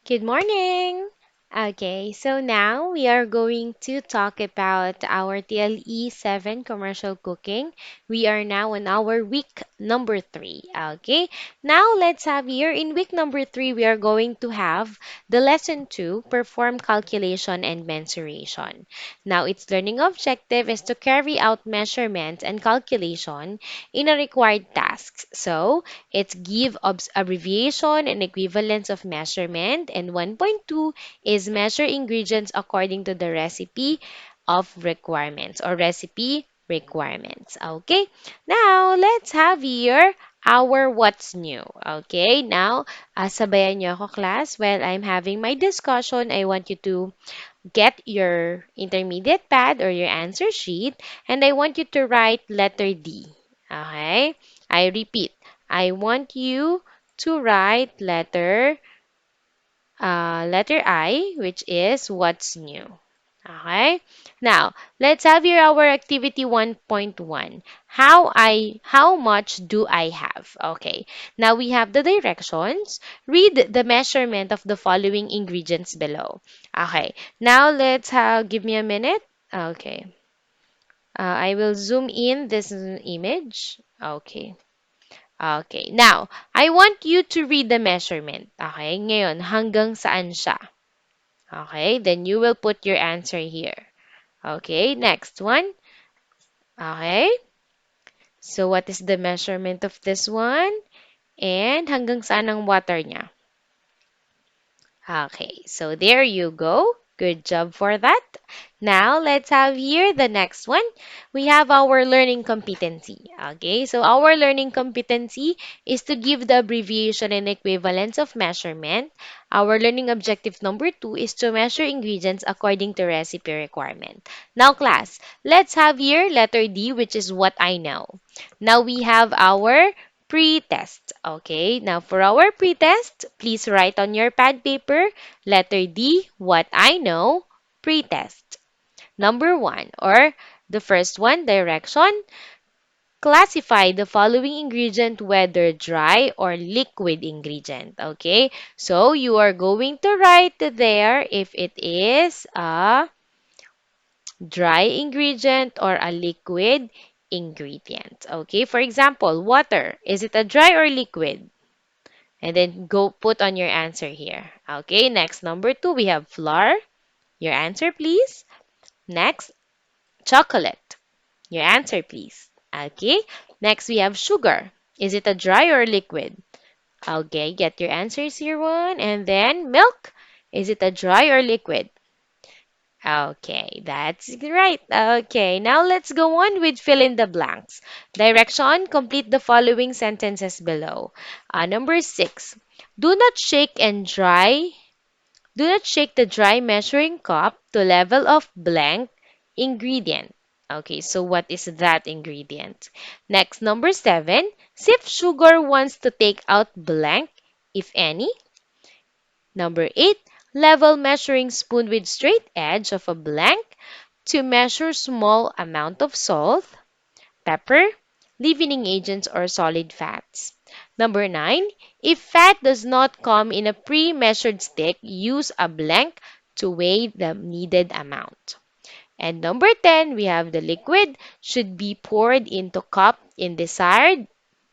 Good morning. Okay, so now we are going to talk about our TLE 7 commercial cooking. We are now on our week number 3. Okay, now let's have here in week number 3, we are going to have the lesson 2 perform calculation and mensuration. Now, its learning objective is to carry out measurements and calculation in a required tasks. So, it's give abbreviation and equivalence of measurement, and 1.2 is measure ingredients according to the recipe of requirements or recipe requirements. Okay, now let's have here our what's new. Okay, now sabayan niyo ako class while I'm having my discussion. I want you to get your intermediate pad or your answer sheet, and I want you to write letter D. Okay? I repeat, I want you to write letter I, which is what's new. Okay? Now, let's have here our activity 1.1. How much do I have? Okay. Now we have the directions. Read the measurement of the following ingredients below. Okay. Now let's give me a minute. Okay. I will zoom in this image. Okay. Okay. Now, I want you to read the measurement. Okay. Ngayon, hanggang saan siya? Okay, then you will put your answer here. Okay, next one. Okay, so what is the measurement of this one? And hanggang saan ang water niya? Okay, so there you go. Good job for that. Now, let's have here the next one. We have our learning competency. Okay, so our learning competency is to give the abbreviation and equivalence of measurement. Our learning objective number 2 is to measure ingredients according to recipe requirement. Now, class, let's have here letter D, which is what I know. Now, we have our pre-test. Okay, now for our pre-test, please write on your pad paper, letter D, what I know, pre-test. Number 1, or the first one, direction, classify the following ingredient whether dry or liquid ingredient. Okay, so you are going to write there if it is a dry ingredient or a liquid ingredient. Okay, for example, water. Is it a dry or liquid? And then go put on your answer here. Okay, next, number 2, we have flour. Your answer, please. Next, chocolate. Your answer, please. Okay, next, we have sugar. Is it a dry or liquid? Okay, get your answers here, one. And then milk. Is it a dry or liquid? Okay, that's right. Okay, now let's go on with fill in the blanks. Direction, complete the following sentences below. Number 6, do not shake and dry. Do not shake the dry measuring cup to level of blank ingredient. Okay, so what is that ingredient? Next, number 7, sift sugar once to take out blank, if any. Number 8, level measuring spoon with straight edge of a blank to measure small amount of salt, pepper, leavening agents, or solid fats. Number 9, if fat does not come in a pre-measured stick, use a blank to weigh the needed amount. And number 10, we have the liquid should be poured into cup in desired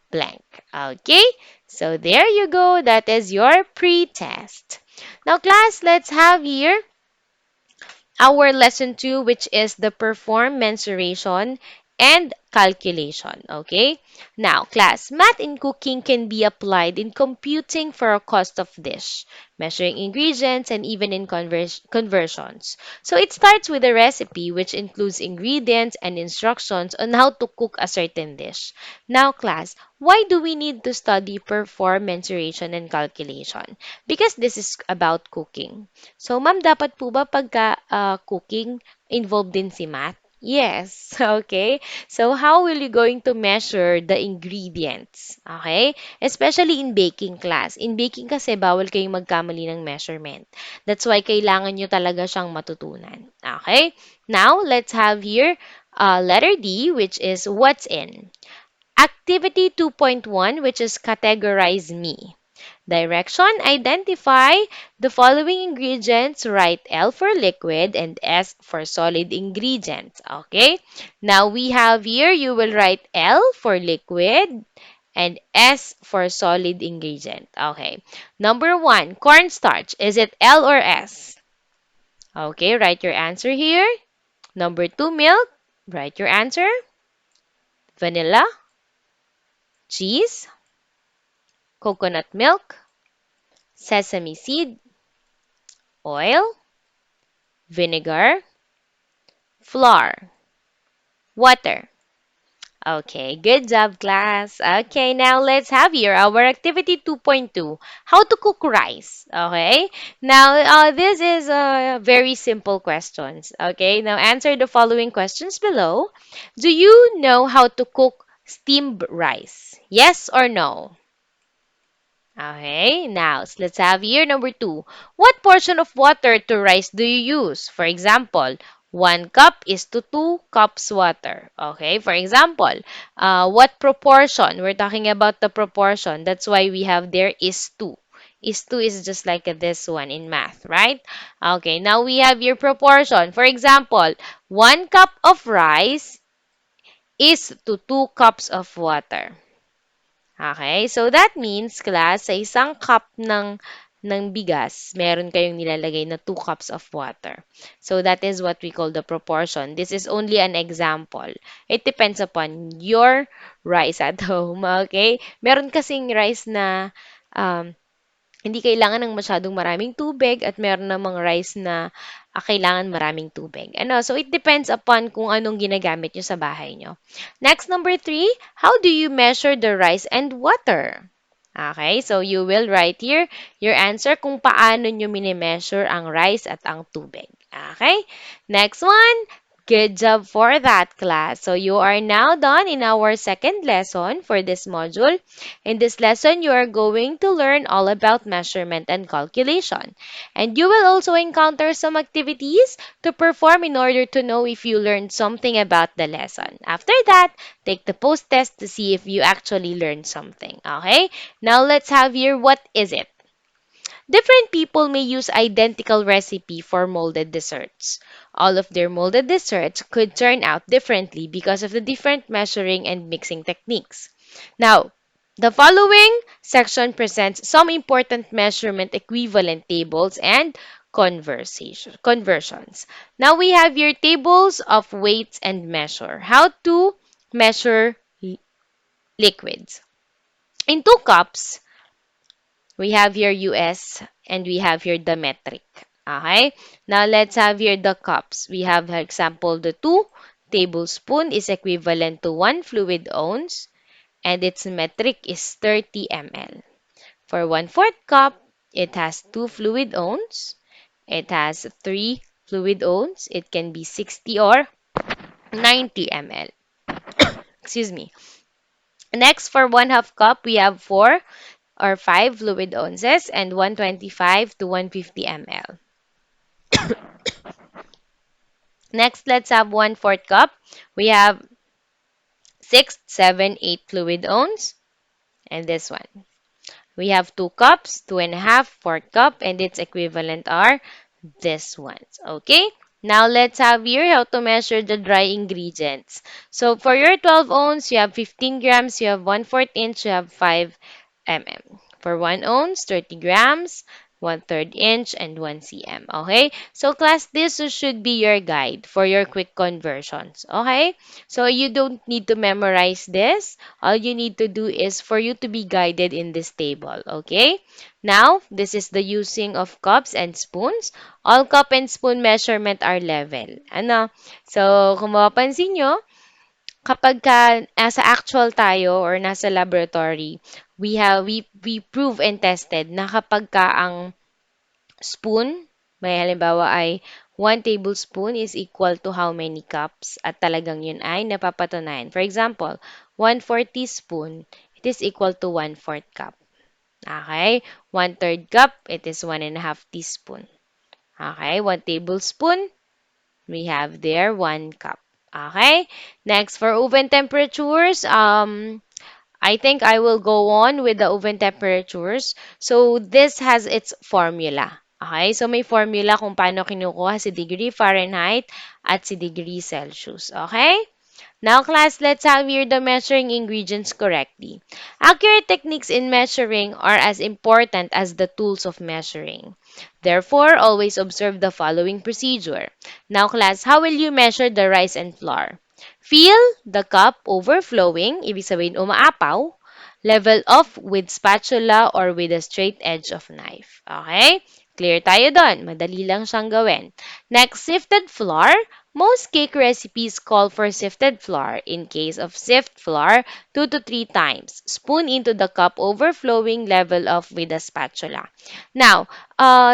blank. Okay, so there you go. That is your pre-test. Now, class, let's have here our lesson 2, which is the perform mensuration and calculation. Okay? Now, class, math in cooking can be applied in computing for a cost of dish, measuring ingredients, and even in conversions. So, it starts with a recipe, which includes ingredients and instructions on how to cook a certain dish. Now, class, why do we need to study perform mensuration and calculation? Because this is about cooking. So, ma'am, dapat po ba pagka cooking, involved din si math? Yes. Okay. So, how will you going to measure the ingredients? Okay? Especially in baking class. In baking kasi, bawal kayong magkamali ng measurement. That's why kailangan nyo talaga siyang matutunan. Okay? Now, let's have here letter D, which is what's in. Activity 2.1, which is categorize me. Direction, identify the following ingredients. Write L for liquid and S for solid ingredients. Okay? Now we have here, you will write L for liquid and S for solid ingredient. Okay. Number one, cornstarch. Is it L or S? Okay, write your answer here. Number two, milk. Write your answer. Vanilla, cheese, coconut milk, sesame seed, oil, vinegar, flour, water. Okay, good job, class. Okay, now let's have here our activity 2.2, how to cook rice. Okay, now this is very simple questions. Okay, now answer the following questions below. Do you know how to cook steamed rice? Yes or no? Okay, now let's have here number two. What portion of water to rice do you use? For example, 1 cup is to 2 cups water. Okay, for example, what proportion? We're talking about the proportion. That's why we have there is two. Is two is just like this one in math, right? Okay, now we have your proportion. For example, 1 cup of rice is to 2 cups of water. Okay, so that means, class, sa isang cup ng bigas, meron kayong nilalagay na 2 cups of water. So that is what we call the proportion. This is only an example. It depends upon your rice at home, okay? Meron kasing rice na um, hindi kailangan ng masyadong maraming tubig at meron namang rice na kailangan maraming tubig. Ano? So, it depends upon kung anong ginagamit nyo sa bahay nyo. Next, number three, how do you measure the rice and water? Okay, so you will write here your answer kung paano nyo minimeasure ang rice at ang tubig. Okay? Next one, good job for that, class. So you are now done in our second lesson for this module. In this lesson, you are going to learn all about measurement and calculation. And you will also encounter some activities to perform in order to know if you learned something about the lesson. After that, take the post test to see if you actually learned something. Okay? Now let's have here, what is it? Different people may use identical recipe for molded desserts. All of their molded desserts could turn out differently because of the different measuring and mixing techniques. Now, the following section presents some important measurement equivalent tables and conversions. Now we have your tables of weights and measure. How to measure liquids. In 2 cups, we have here US and we have here the metric. Okay? Now let's have here the cups. We have, for example, the 2 tablespoon is equivalent to 1 fluid ounce and its metric is 30 ml. For 1/4 cup, it has 2 fluid ounce. It has 3 fluid ounce. It can be 60 or 90 ml. Excuse me. Next, for 1/2 cup, we have 4 or 5 fluid ounces and 125 to 150 ml. Next, let's have 1/4 cup. We have 6, 7, 8 fluid ounce and this one. We have 2 cups, 2.5, 4 cup, and its equivalent are this ones. Okay? Now, let's have here how to measure the dry ingredients. So, for your 12 ounce, you have 15 grams, you have 1/4 inch, you have 5 mm. For 1 ounce, 30 grams, 1/3 inch, and 1 cm. Okay? So, class, this should be your guide for your quick conversions. Okay? So, you don't need to memorize this. All you need to do is for you to be guided in this table. Okay? Now, this is the using of cups and spoons. All cup and spoon measurement are level. Ano? So, kung mapapansin nyo, kapag nasa actual tayo or nasa laboratory, we prove and tested na kapag ka ang spoon, may halimbawa ay 1 tablespoon is equal to how many cups at talagang yun ay napapatunayan. For example, 1/4 teaspoon, it is equal to 1/4 cup. Okay? 1/3 cup, it is 1.5 teaspoon. Okay? 1 tablespoon, we have there 1 cup. Okay? Next, for oven temperatures, I think I will go on with the oven temperatures. So this has its formula. Okay? So may formula kung paano kinukuha si degree Fahrenheit at si degree Celsius. Okay? Now, class, let's have here the measuring ingredients correctly. Accurate techniques in measuring are as important as the tools of measuring. Therefore, always observe the following procedure. Now, class, how will you measure the rice and flour? Fill the cup overflowing, ibig sabihin umaapaw, level off with spatula or with a straight edge of knife. Okay? Clear tayo doon. Madali lang siyang gawin. Next, sifted flour. Most cake recipes call for sifted flour. In case of sift flour, 2 to 3 times. Spoon into the cup overflowing, level off with a spatula. Now,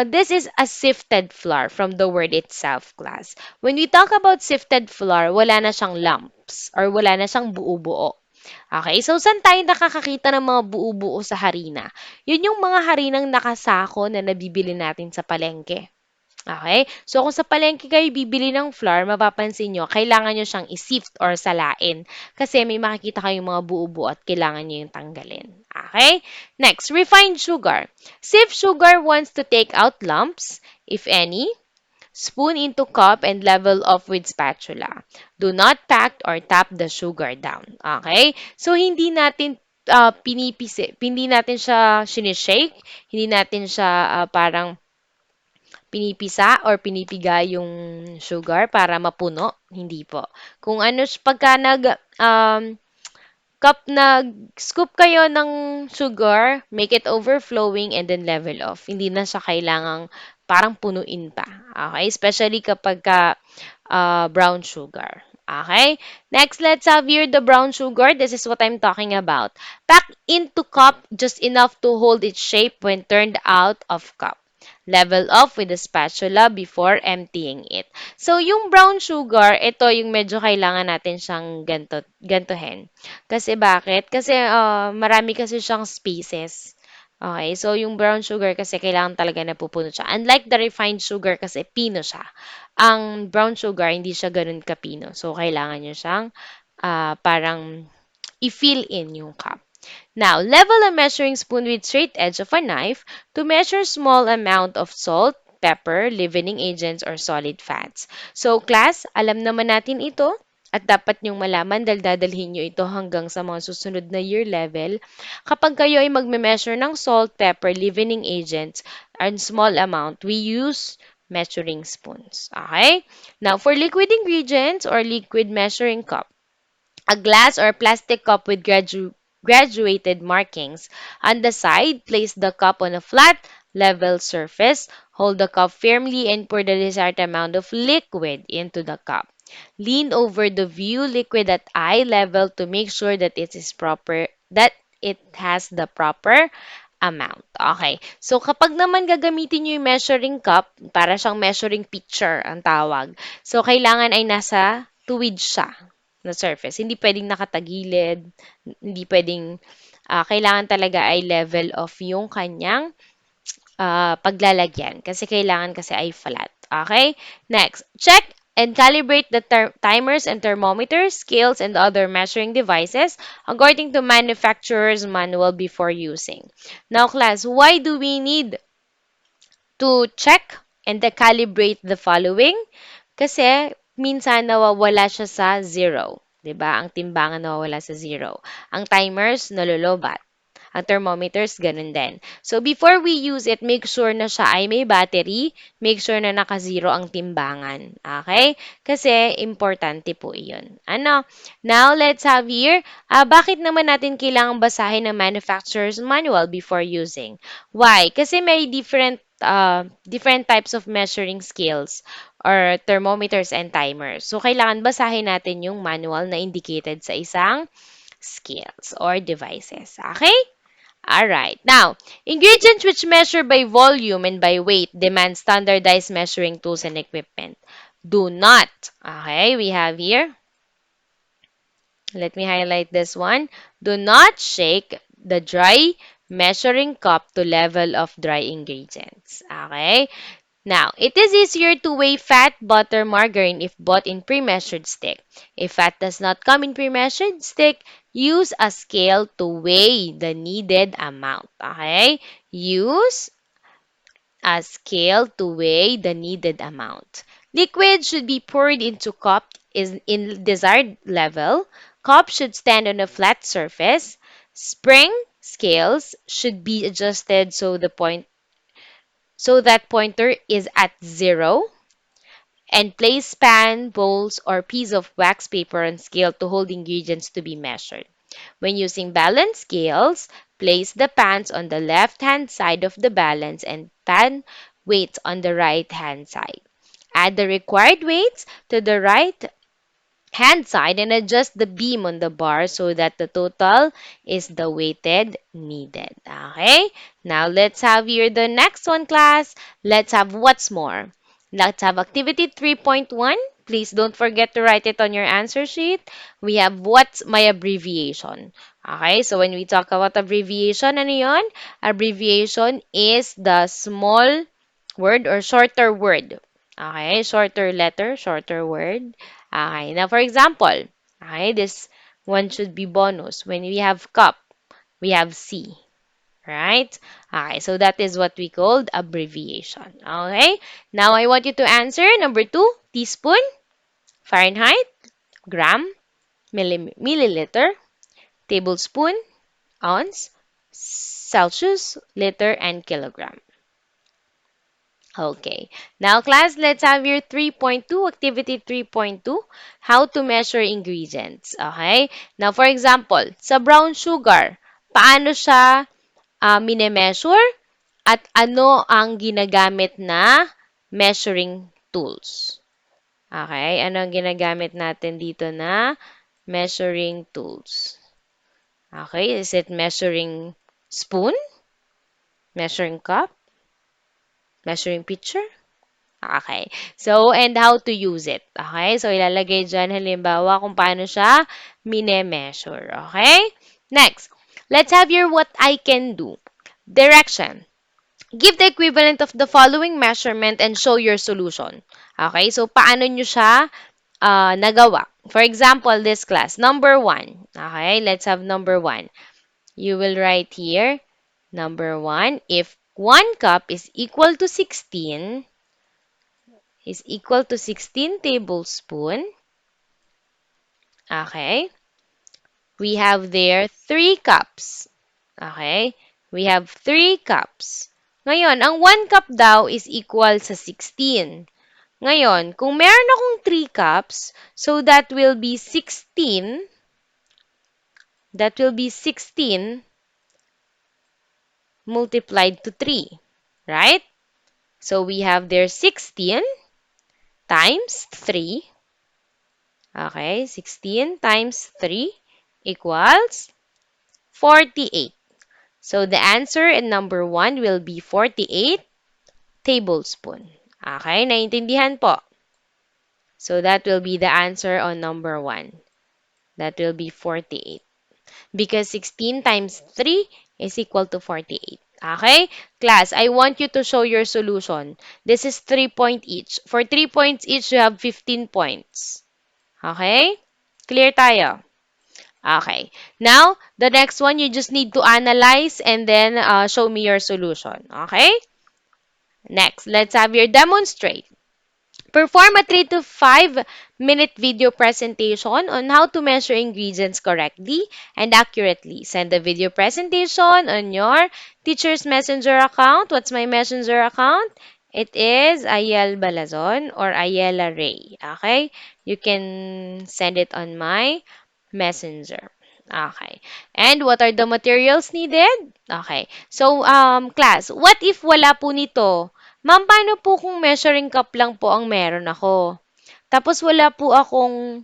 this is a sifted flour from the word itself, class. When we talk about sifted flour, wala na siyang lumps or wala na siyang buo-buo. Okay, so saan tayo nakakakita ng mga buo-buo sa harina? Yun yung mga harinang nakasako na nabibili natin sa palengke. Okay? So, kung sa palengke kayo bibili ng flour, mapapansin nyo, kailangan nyo siyang isift or salain. Kasi may makikita kayong mga buo-buo at kailangan nyo yung tanggalin. Okay? Next, refined sugar. Sift sugar wants to take out lumps, if any. Spoon into cup and level off with spatula. Do not pack or tap the sugar down. Okay? So, hindi natin hindi natin siya sinishake, hindi natin siya parang pinipisa or pinipiga yung sugar para mapuno. Hindi po. Kung ano, pagka nag-scoop kayo ng sugar, make it overflowing and then level off. Hindi na siya kailangang parang punuin pa. Okay? Especially kapag brown sugar. Okay? Next, let's have here the brown sugar. This is what I'm talking about. Pack into cup just enough to hold its shape when turned out of cup. Level off with a spatula before emptying it. So, yung brown sugar, ito yung medyo kailangan natin siyang gantuhin. Kasi bakit? Kasi marami kasi siyang spaces. Okay, so yung brown sugar kasi kailangan talaga napupuno siya. Unlike the refined sugar kasi pino siya. Ang brown sugar, hindi siya ganun kapino. So, kailangan nyo siyang parang i-fill in yung cup. Now, level a measuring spoon with straight edge of a knife to measure small amount of salt, pepper, leavening agents, or solid fats. So, class, alam naman natin ito at dapat niyong malaman dahil dadalhin niyo ito hanggang sa mga susunod na year level. Kapag kayo ay magme-measure ng salt, pepper, leavening agents, and small amount, we use measuring spoons. Okay? Now, for liquid ingredients or liquid measuring cup, a glass or plastic cup with graduated markings. On the side, place the cup on a flat, level surface. Hold the cup firmly and pour the desired amount of liquid into the cup. Lean over the view liquid at eye level to make sure that it has the proper amount. Okay. So, kapag naman gagamitin nyo yung measuring cup, para siyang measuring pitcher ang tawag. So, kailangan ay nasa tuwid siya na surface. Hindi pwedeng nakatagilid, hindi pwedeng, kailangan talaga ay level of yung kanyang paglalagyan. Kasi kailangan kasi ay flat. Okay? Next, check and calibrate the timers and thermometers, scales, and other measuring devices according to manufacturer's manual before using. Now, class, why do we need to check and calibrate the following? Kasi minsan nawawala siya sa zero. 'Di ba? Ang timbangan nawawala sa zero. Ang timers nalolobat. Ang thermometers, ganun din. So, before we use it, make sure na siya ay may battery. Make sure na naka-zero ang timbangan. Okay? Kasi, importante po iyon. Ano? Now, let's have here, bakit naman natin kailangang basahin ang manufacturer's manual before using? Why? Kasi may different types of measuring scales or thermometers and timers. So, kailangan basahin natin yung manual na indicated sa isang scales or devices. Okay? Alright. Now, ingredients which measure by volume and by weight demand standardized measuring tools and equipment. Do not. Okay, we have here. Let me highlight this one. Do not shake the dry measuring cup to level of dry ingredients. Okay? Now, it is easier to weigh fat, butter, margarine if bought in pre-measured stick. If fat does not come in pre-measured stick, use a scale to weigh the needed amount. Okay? Use a scale to weigh the needed amount. Liquid should be poured into cup is in desired level. Cup should stand on a flat surface. Spring scales should be adjusted so that pointer is at 0, and place pan, bowls, or piece of wax paper on scale to hold ingredients to be measured. When using balance scales, place the pans on the left-hand side of the balance and pan weights on the right-hand side. Add the required weights to the right hand side and adjust the beam on the bar so that the total is the weighted needed. Okay? Now let's have here the next one, class. Let's have what's more. Let's have activity 3.1. Please don't forget to write it on your answer sheet. We have what's my abbreviation. Okay, so when we talk about abbreviation, ano yun? Abbreviation is the small word or shorter word. Okay, shorter letter, shorter word. Okay, now for example, okay, this one should be bonus. When we have cup, we have C, right? Okay, so that is what we called abbreviation. Okay, now I want you to answer number 2, teaspoon, Fahrenheit, gram, milliliter, tablespoon, ounce, Celsius, liter, and kilogram. Okay. Now, class, let's have your 3.2, activity 3.2, how to measure ingredients. Okay? Now, for example, sa brown sugar, paano siya mine-measure at ano ang ginagamit na measuring tools? Okay? Ano ang ginagamit natin dito na measuring tools? Okay? Is it measuring spoon? Measuring cup? Measuring pitcher? Okay. So, and how to use it. Okay? So, ilalagay dyan halimbawa kung paano siya mine-measure. Okay? Next, let's have your what I can do. Direction. Give the equivalent of the following measurement and show your solution. Okay? So, paano nyo siya nagawa? For example, this class, number 1. Okay? Let's have number 1. You will write here, number 1, if 1 cup is equal to 16 tablespoon. Okay. We have there 3 cups. Okay. We have 3 cups. Ngayon, ang 1 cup daw is equal sa 16. Ngayon, kung meron akong 3 cups, so that will be 16 multiplied to 3. Right? So, we have there 16 times 3. Okay, 16 times 3 equals 48. So, the answer in number 1 will be 48 tablespoon. Okay, naintindihan po. So, that will be the answer on number 1. That will be 48. Because 16 times 3 is equal to 48. Okay? Class, I want you to show your solution. This is 3 points each. For 3 points each, you have 15 points. Okay? Clear tayo? Okay. Now, the next one, you just need to analyze and then show me your solution. Okay? Next, let's have your demonstrate. Perform a 3 to 5 minute video presentation on how to measure ingredients correctly and accurately. Send the video presentation on your teacher's messenger account. What's my messenger account? It is Ayel Balazon or Ayela Ray. Okay? You can send it on my messenger. Okay. And what are the materials needed? Okay. So, class, what if wala po nito? Ma'am, paano po kung measuring cup lang po ang meron ako? Tapos wala po akong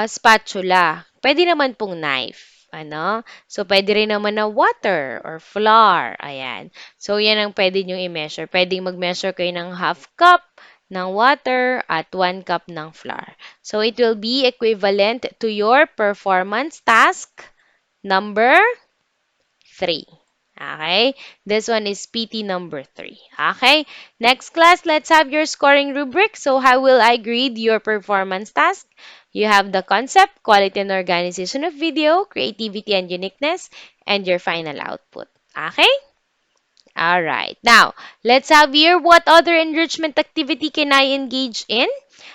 spatula. Pwede naman pong knife. Ano? So, pwede rin naman na water or flour. Ayan. So, yan ang pwede nyo i-measure. Pwede mag-measure kayo ng half cup ng water at 1 cup ng flour. So, it will be equivalent to your performance task number 3. Okay? This one is PT number 3. Okay? Next class, let's have your scoring rubric. So how will I grade your performance task? You have the concept, quality and organization of video, creativity and uniqueness, and your final output. Okay? All right. Now, let's have here what other enrichment activity can I engage in?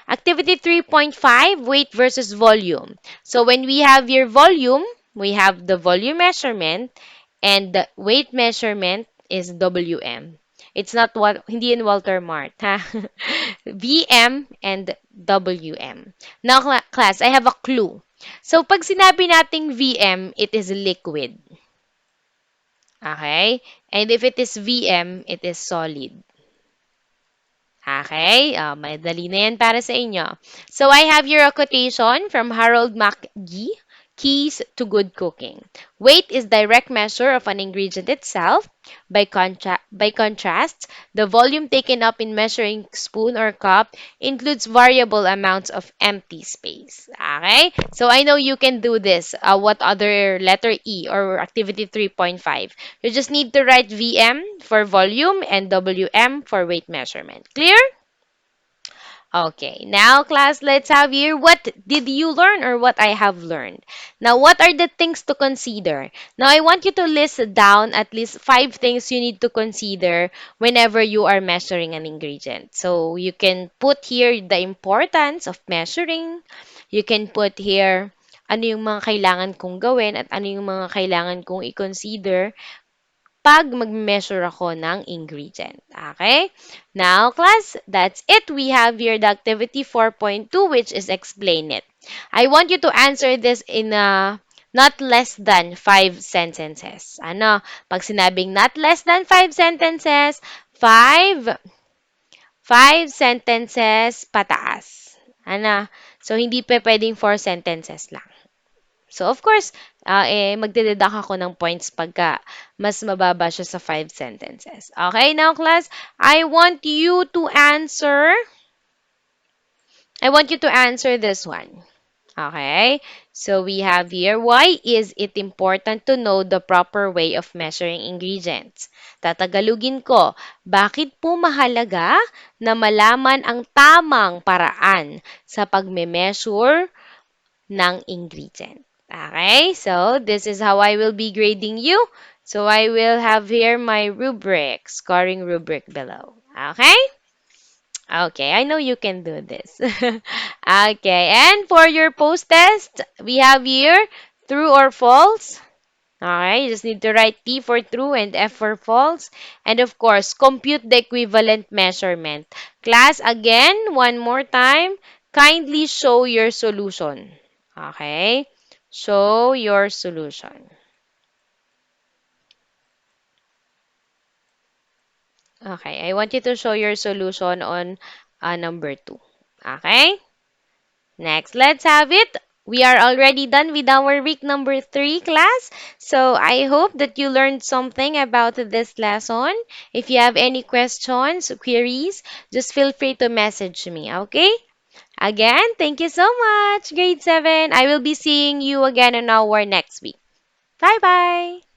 Activity 3.5, weight versus volume. So when we have your volume, we have the volume measurement and the weight measurement is WM. It's not what hindi in Walter Mart, ha? VM and WM. Now, class, I have a clue. So pag sinabi nating VM, it is liquid. Okay? And if it is VM, it is solid. Okay? Madali na yan para sa inyo. So, I have your quotation from Harold McGee, Keys to Good Cooking. Weight is direct measure of an ingredient itself. By contrast, the volume taken up in measuring spoon or cup includes variable amounts of empty space. Okay? So, I know you can do this. What other letter E or activity 3.5? You just need to write VM for volume and WM for weight measurement. Clear? Okay, now class, let's have here what did you learn or what I have learned. Now, what are the things to consider? Now, I want you to list down at least 5 things you need to consider whenever you are measuring an ingredient. So, you can put here the importance of measuring. You can put here ano yung mga kailangan kong gawin at ano yung mga kailangan kong i-consider pag mag-measure ako ng ingredient. Okay? Now, class, that's it. We have here the activity 4.2, which is explain it. I want you to answer this in not less than 5 sentences. Ano? Pag sinabing not less than 5 sentences, 5 sentences pataas. Ano? So, hindi pa pwedeng 4 sentences lang. So, of course, magdededuct ako ng points pagka mas mababa siya sa 5 sentences. Okay, now class, I want you to answer this one. Okay? So, we have here, why is it important to know the proper way of measuring ingredients? Tatagalugin ko, bakit po mahalaga na malaman ang tamang paraan sa pagme-measure ng ingredient? Okay, so this is how I will be grading you. So I will have here my rubric, scoring rubric below. Okay? Okay, I know you can do this. Okay, and for your post test, we have here true or false. Alright, you just need to write T for true and F for false. And of course, compute the equivalent measurement. Class, again, one more time, kindly show your solution. Okay? Show your solution. Okay, I want you to show your solution on number 2. Okay? Next, let's have it. We are already done with our week number 3 class. So I hope that you learned something about this lesson. If you have any questions, queries, just feel free to message me, okay? Again, thank you so much, grade 7. I will be seeing you again on our next week. Bye-bye.